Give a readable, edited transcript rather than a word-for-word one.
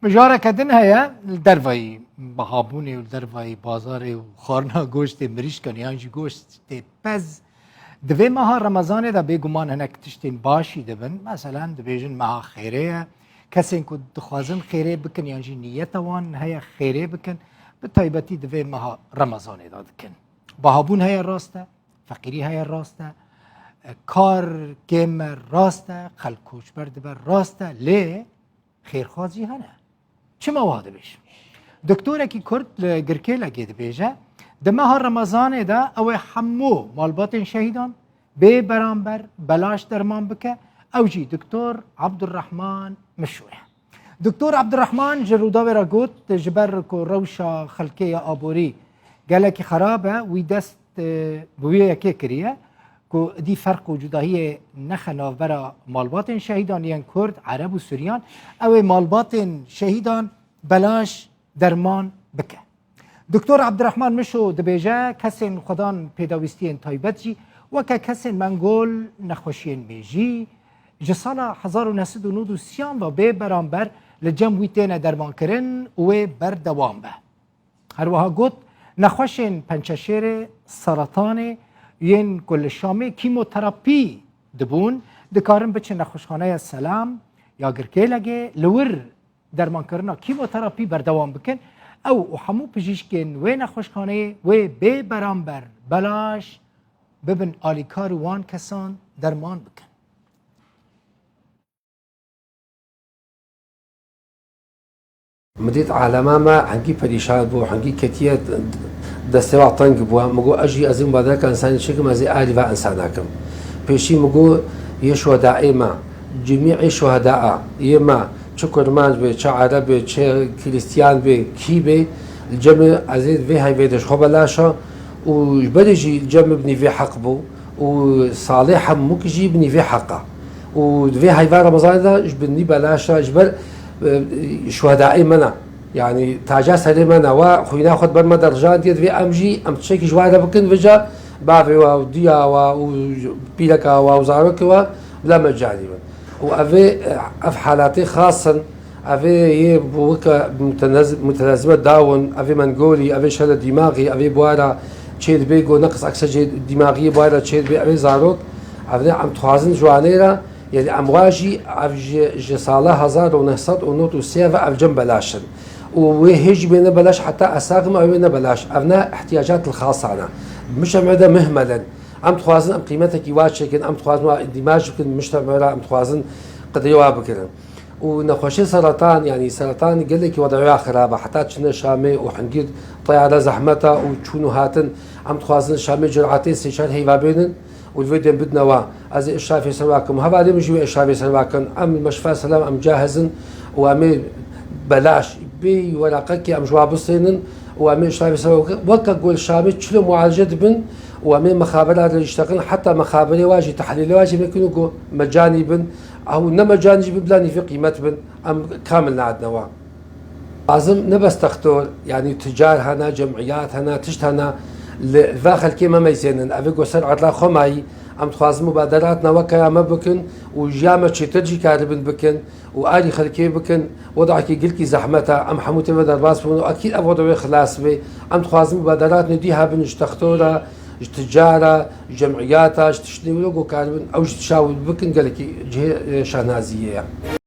مجاركتن هيا الدرفاي بهابوني والدرفاي بازاري وخارنا گوشت مريش كان يانجي گوشت بز دوی ماه رمضان دا بگمان هنک تشتین باشی دبن مثلا دبیجن ماه خیره کسی که دخوازن خیره بکن یعنی نیت وان هیا خیره بکن به تایبتی دوی ماه رمضان دا دکن بهابون هیا راسته فقیری هیا راسته کار کم راسته خلکوش برد بر راسته لی خیرخوازی هنه چه مواده بیش دکتوره کی کرد گرکه لگید بیجه ده ماه رمضان دا او حمو مالبات شهیدان به برانبر بلاش درمان بکه او جی دکتور عبدالرحمن مشوره دکتور عبدالرحمن جرودا ورا گوت جبر کو روشا خلکه آبوری گله کی خرابه وی دست بویه که کریه کو دی فرق و جداهی نخنا برا مالبات شهیدان یان کرد عرب و سوریان او مالبات شهیدان بلاش درمان بکه دکتور عبدالرحمن مشو دبیجه کسین خدان پیداویستین تایبت جی و که کسین منگول نخوشین میجی جسالا 1993 و به برانبر لجمویتین درمان کرن و بر دوام به هر وها گوت نخوشین پنچشیر سرطان ین کل شامه کیموتراپی دبون دکارن بچه نخوشخانه سلام یا گرکه لگه لور درمان کرنا کیموتراپی بر دوام بکن او همو پزشکین و نخوشخانه و به برانبر بلاش ببن آلیکار وان کسان درمان بکن مديت عالما ما حنجي فريشان بو حنجي كتير دستوا طنق بو مجو أجي أزم بدر كان إنسان شكل ما زي آلي إنسانكم بيشي مجو يشوا دائما جميع الشهداء يما شكرمان به شا عربي شا كريستيان به كي به الجمع عزيز في هاي بيدش خبلاشا وبدجي الجمع بني في حق بو وصالحا مكجي بني في حقه وفي هاي رمضان ده بني بلاشا جبر شهداء منا يعني تاجا سليمنا وخوينا خد برما درجات ديت في امجي ام تشكي جواده بكن فجا بافي وديا وبيلكا وزارك لا مجاني وافي اف حالاتي خاصه افي بوكا متلازمه داون افي منغولي افي شلل دماغي افي بوارا تشيد بيجو نقص اكسجين دماغي بوارا تشيد بي افي زاروك افي عم توازن جوانيرا يعني امواجي افجي صالة 1993 اف جنب بلاشن وهيج بينا بلاش حتى اساقم او بينا بلاش افنا احتياجات الخاصه انا مش مدى مهملا ام توازن ام قيمتك يواشكن ام توازن اندماج بكن مجتمع ام توازن قد يوابكن ونخوشي سرطان يعني سرطان قال لك وضعها خرابه حتى تشنا شامي وحنقيد طياره زحمتها وتشونو هاتن ام توازن شامي جرعتين استشهاد هيفا بينن والفيديو بدنا وا از الشافي سواكم هذا اللي مجي الشافي سواكم ام المشفى سلام ام جاهزن وام بلاش بي ورقك ام جواب سنن وام الشافي سواكم وكا قول شامي تشلو معالجه بن وام مخابرات اللي يشتغل حتى مخابر واجي تحليل واجي بيكونوا مجاني بن او مجاني بلاني في قيمه بن ام كامل عندنا وا لازم نبس تختار يعني تجار هنا جمعيات هنا تشت هنا الفاخر كيما ما يزينن افيكو سر عطلا خماي ام تخاز مبادرات نوكا ما بكن وجامع شي تجي كاربن بكن وآلي خلكي بكن وضعك قلكي زحمتها ام حموتي بدر باس اكيد ابغى خلاص بي ام تخاز مبادرات نديها بنش تختورها تجاره جمعياتها تشتري لوجو كاربن او تشاور بكن قالك جهه شهنازيه